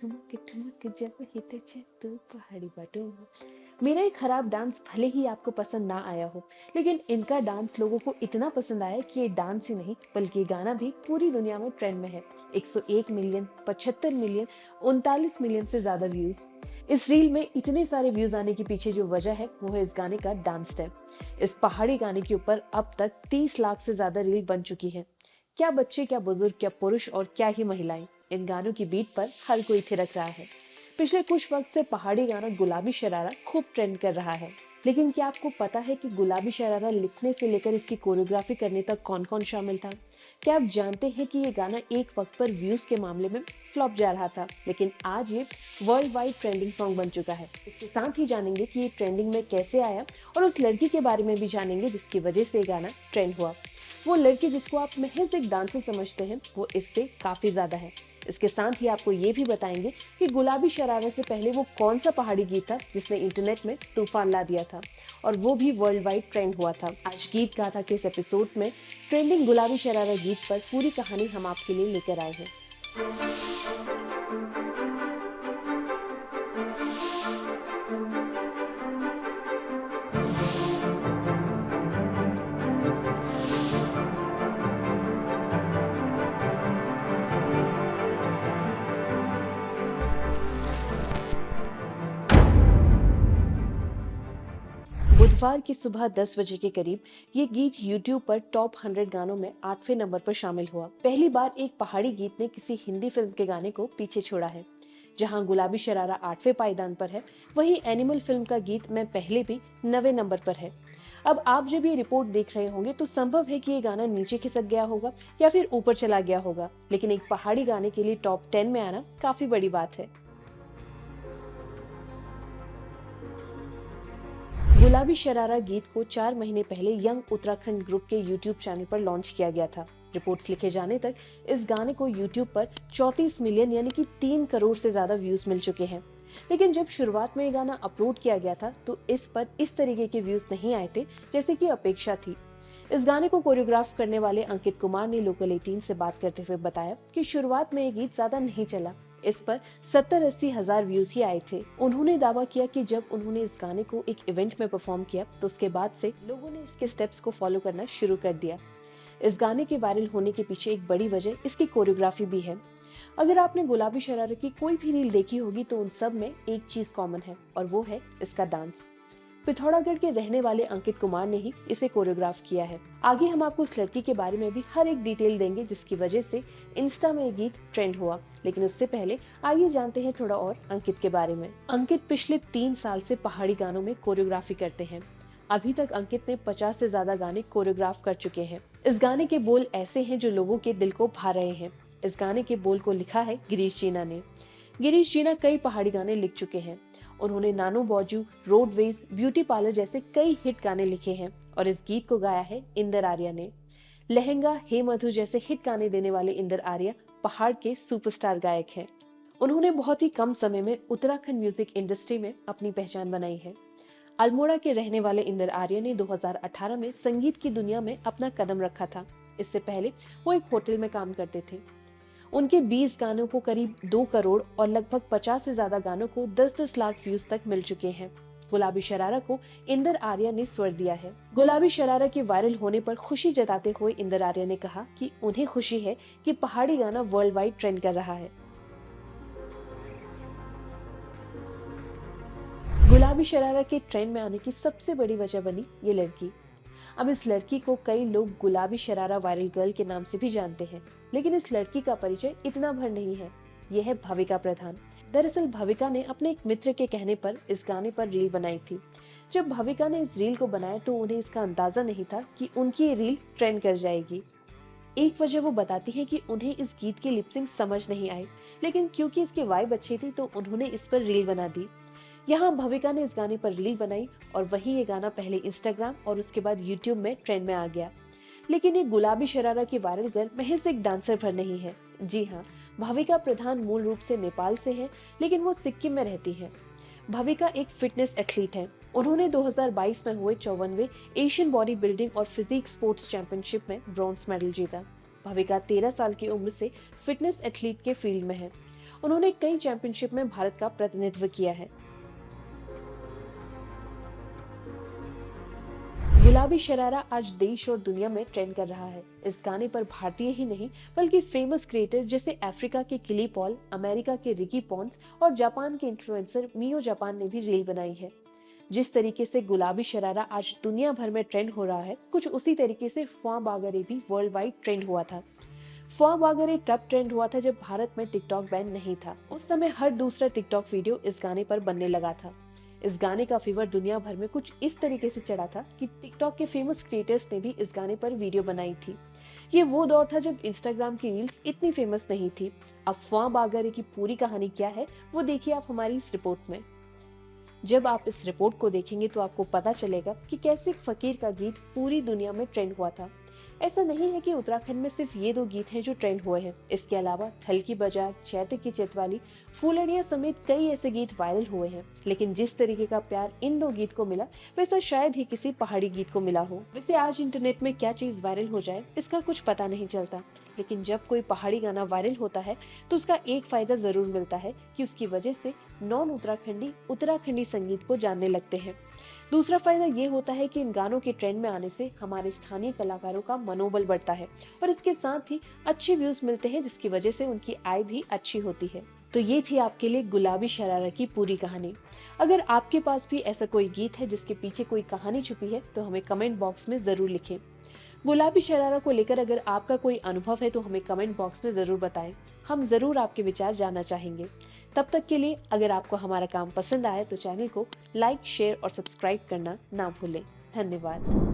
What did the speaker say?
ठुमक जब हित तू पहाड़ी बाटो। मेरा ये खराब डांस भले ही आपको पसंद ना आया हो, लेकिन इनका डांस लोगों को इतना पसंद आया कि ये डांस ही नहीं बल्कि ये गाना भी पूरी दुनिया में ट्रेंड में है। 101 मिलियन, 75 मिलियन, 39 मिलियन से ज्यादा व्यूज। इस रील में इतने सारे व्यूज आने के पीछे जो वजह है वो है इस गाने का डांस स्टेप। इस पहाड़ी गाने के ऊपर अब तक 30 लाख से ज्यादा रील बन चुकी है। क्या बच्चे, क्या बुजुर्ग, क्या पुरुष और क्या ही महिलाएं, इन गानों की बीट पर हर कोई थिरक रहा है। पिछले कुछ वक्त से पहाड़ी गाना गुलाबी शरारा खूब ट्रेंड कर रहा है। लेकिन क्या आपको पता है कि गुलाबी शरारा लिखने से लेकर इसकी कोरियोग्राफी करने तक कौन कौन शामिल था? क्या आप जानते हैं कि ये गाना एक वक्त पर व्यूज के मामले में फ्लॉप जा रहा था, लेकिन आज ये वर्ल्ड वाइड ट्रेंडिंग सॉन्ग बन चुका है। इसके साथ ही जानेंगे कि ये ट्रेंडिंग में कैसे आया और उस लड़की के बारे में भी जानेंगे जिसकी वजह से ये गाना ट्रेंड हुआ। वो लड़की जिसको आप महज एक डांसर समझते हैं वो इससे काफी ज्यादा है। इसके साथ ही आपको ये भी बताएंगे कि गुलाबी शरारा से पहले वो कौन सा पहाड़ी गीत था जिसने इंटरनेट में तूफान ला दिया था और वो भी वर्ल्ड वाइड ट्रेंड हुआ था। आज गीत गाथा के इस एपिसोड में ट्रेंडिंग गुलाबी शरारा गीत पर पूरी कहानी हम आपके लिए लेकर आए हैं। बुधवार की सुबह 10 बजे के करीब ये गीत YouTube पर टॉप 100 गानों में 8वें नंबर पर शामिल हुआ। पहली बार एक पहाड़ी गीत ने किसी हिंदी फिल्म के गाने को पीछे छोड़ा है। जहां गुलाबी शरारा 8वें पायदान पर है, वहीं एनिमल फिल्म का गीत मैं पहले भी 9वें नंबर पर है। अब आप जब ये रिपोर्ट देख रहे होंगे तो संभव है कि ये गाना नीचे खिसक गया होगा या फिर ऊपर चला गया होगा, लेकिन एक पहाड़ी गाने के लिए टॉप 10 में आना काफी बड़ी बात है। गुलाबी शरारा गीत को 4 महीने पहले यंग उत्तराखंड ग्रुप के YouTube चैनल पर लॉन्च किया गया था। रिपोर्ट्स लिखे जाने तक इस गाने को YouTube पर 34 मिलियन यानी कि 3 करोड़ से ज्यादा व्यूज मिल चुके हैं। लेकिन जब शुरुआत में ये गाना अपलोड किया गया था तो इस पर इस तरीके के व्यूज नहीं आए थे जैसे कि अपेक्षा थी। इस गाने को कोरियोग्राफ करने वाले अंकित कुमार ने लोकल 18 से बात करते हुए बताया कि शुरुआत में ये गीत ज्यादा नहीं चला, इस पर 70-80 हजार व्यूज ही आए थे। उन्होंने दावा किया कि जब उन्होंने इस गाने को एक इवेंट में परफॉर्म किया तो उसके बाद से लोगों ने इसके स्टेप्स को फॉलो करना शुरू कर दिया। इस गाने के वायरल होने के पीछे एक बड़ी वजह इसकी कोरियोग्राफी भी है। अगर आपने गुलाबी शरारा की कोई भी रील देखी होगी तो उन सब में एक चीज कॉमन है और वो है इसका डांस। पिथौरागढ़ के रहने वाले अंकित कुमार ने ही इसे कोरियोग्राफ किया है। आगे हम आपको उस लड़की के बारे में भी हर एक डिटेल देंगे जिसकी वजह से इंस्टा में ये गीत ट्रेंड हुआ, लेकिन उससे पहले आइए जानते हैं थोड़ा और अंकित के बारे में। अंकित पिछले 3 साल से पहाड़ी गानों में कोरियोग्राफी करते हैं। अभी तक अंकित ने 50 से ज्यादा गाने कोरियोग्राफ कर चुके हैं। इस गाने के बोल ऐसे हैं जो लोगों के दिल को भा रहे हैं। इस गाने के बोल को लिखा है गिरीश जीना ने। गिरीश जीना कई पहाड़ी गाने लिख चुके हैं। उन्होंने नानू बौजू, रोडवेज, ब्यूटी पार्लर जैसे कई हिट गाने लिखे हैं और इस गीत को गाया है इंदर आर्या ने। लहंगा, हे मधु जैसे हिट गाने देने वाले इंदर आर्या पहाड़ के सुपरस्टार गायक हैं। उन्होंने बहुत ही कम समय में उत्तराखंड म्यूजिक इंडस्ट्री में अपनी पहचान बनाई है। अल्मोड़ा के रहने वाले इंदर आर्या ने 2018 में संगीत की दुनिया में अपना कदम रखा था। इससे पहले वो एक होटल में काम करते थे। उनके 20 गानों को करीब 2 करोड़ और लगभग 50 से ज्यादा गानों को 10-10 लाख व्यूज तक मिल चुके हैं। गुलाबी शरारा को इंदर आर्या ने स्वर दिया है। गुलाबी शरारा के वायरल होने पर खुशी जताते हुए इंदर आर्या ने कहा कि उन्हें खुशी है कि पहाड़ी गाना वर्ल्ड वाइड ट्रेंड कर रहा है। गुलाबी शरारा के ट्रेंड में आने की सबसे बड़ी वजह बनी ये लड़की। अब इस लड़की को कई लोग गुलाबी शरारा वायरल गर्ल के नाम से भी जानते हैं, लेकिन इस लड़की का परिचय इतना भर नहीं है। यह है भविका प्रधान। दरअसल भविका ने अपने एक मित्र के कहने पर इस गाने पर रील बनाई थी। जब भविका ने इस रील को बनाया तो उन्हें इसका अंदाजा नहीं था कि उनकी ये रील ट्रेंड कर जाएगी। एक वजह वो बताती है कि उन्हें इस गीत की लिपसिंग समझ नहीं आई, लेकिन क्योंकि इसकी वाइब अच्छी थी तो उन्होंने इस पर रील बना दी। यहाँ भविका ने इस गाने पर रील बनाई और वहीं ये गाना पहले इंस्टाग्राम और उसके बाद यूट्यूब में ट्रेंड में आ गया। लेकिन ये गुलाबी शरारा की वायरल गर्ल महज एक डांसर भर नहीं है। जी हाँ, भविका प्रधान मूल रूप से नेपाल से है, लेकिन वो सिक्किम में रहती है। भविका एक फिटनेस एथलीट है। उन्होंने 2022 में हुए 54वें एशियन बॉडी बिल्डिंग और फिजिक स्पोर्ट्स चैंपियनशिप में ब्रॉन्ज मेडल जीता। भविका 13 साल की उम्र से फिटनेस एथलीट के फील्ड में है उन्होंने कई चैंपियनशिप में भारत का प्रतिनिधित्व किया है। गुलाबी शरारा आज देश और दुनिया में ट्रेंड कर रहा है। इस गाने पर भारतीय ही नहीं बल्कि फेमस क्रिएटर जैसे अफ्रीका के किली पॉल, अमेरिका के रिकी पॉन्स और जापान के इन्फ्लुएंसर मियो जापान ने भी रील बनाई है। जिस तरीके से गुलाबी शरारा आज दुनिया भर में ट्रेंड हो रहा है, कुछ उसी तरीके से फ़्वा बागरे भी वर्ल्ड वाइड ट्रेंड हुआ था। फ़्वा बागरे तब ट्रेंड हुआ था जब भारत में टिकटॉक बैन नहीं था। उस समय हर दूसरा टिकटॉक वीडियो इस गाने पर बनने लगा था। इस गाने का फीवर दुनिया भर में कुछ इस तरीके से चढ़ा था कि टिकटॉक के फेमस क्रिएटर्स ने भी इस गाने पर वीडियो बनाई थी। ये वो दौर था जब इंस्टाग्राम की रील्स इतनी फेमस नहीं थी। अब फ़्वा बागरे की पूरी कहानी क्या है वो देखिए आप हमारी इस रिपोर्ट में। जब आप इस रिपोर्ट को देखेंगे तो आपको पता चलेगा कि कैसे एक फकीर का गीत पूरी दुनिया में ट्रेंड हुआ था। ऐसा नहीं है कि उत्तराखंड में सिर्फ ये 2 गीत हैं जो ट्रेंड हुए हैं। इसके अलावा थल की बाजार, चैत्र की चितवाली, फूलड़ियां समेत कई ऐसे गीत वायरल हुए हैं। लेकिन जिस तरीके का प्यार इन 2 गीत को मिला वैसा शायद ही किसी पहाड़ी गीत को मिला हो। वैसे आज इंटरनेट में क्या चीज वायरल हो जाए इसका कुछ पता नहीं चलता, लेकिन जब कोई पहाड़ी गाना वायरल होता है तो उसका एक फायदा जरूर मिलता है कि उसकी वजह से नॉन उत्तराखंडी उत्तराखंडी संगीत को जानने लगते हैं। दूसरा फायदा ये होता है कि इन गानों के ट्रेंड में आने से हमारे स्थानीय कलाकारों का मनोबल बढ़ता है और इसके साथ ही अच्छे व्यूज मिलते हैं, जिसकी वजह से उनकी आय भी अच्छी होती है। तो ये थी आपके लिए गुलाबी शरारा की पूरी कहानी। अगर आपके पास भी ऐसा कोई गीत है जिसके पीछे कोई कहानी छुपी है तो हमें कमेंट बॉक्स में जरूर लिखें। गुलाबी शरारा को लेकर अगर आपका कोई अनुभव है तो हमें कमेंट बॉक्स में जरूर बताएं। हम जरूर आपके विचार जानना चाहेंगे। तब तक के लिए अगर आपको हमारा काम पसंद आए तो चैनल को लाइक, शेयर और सब्सक्राइब करना ना भूलें। धन्यवाद।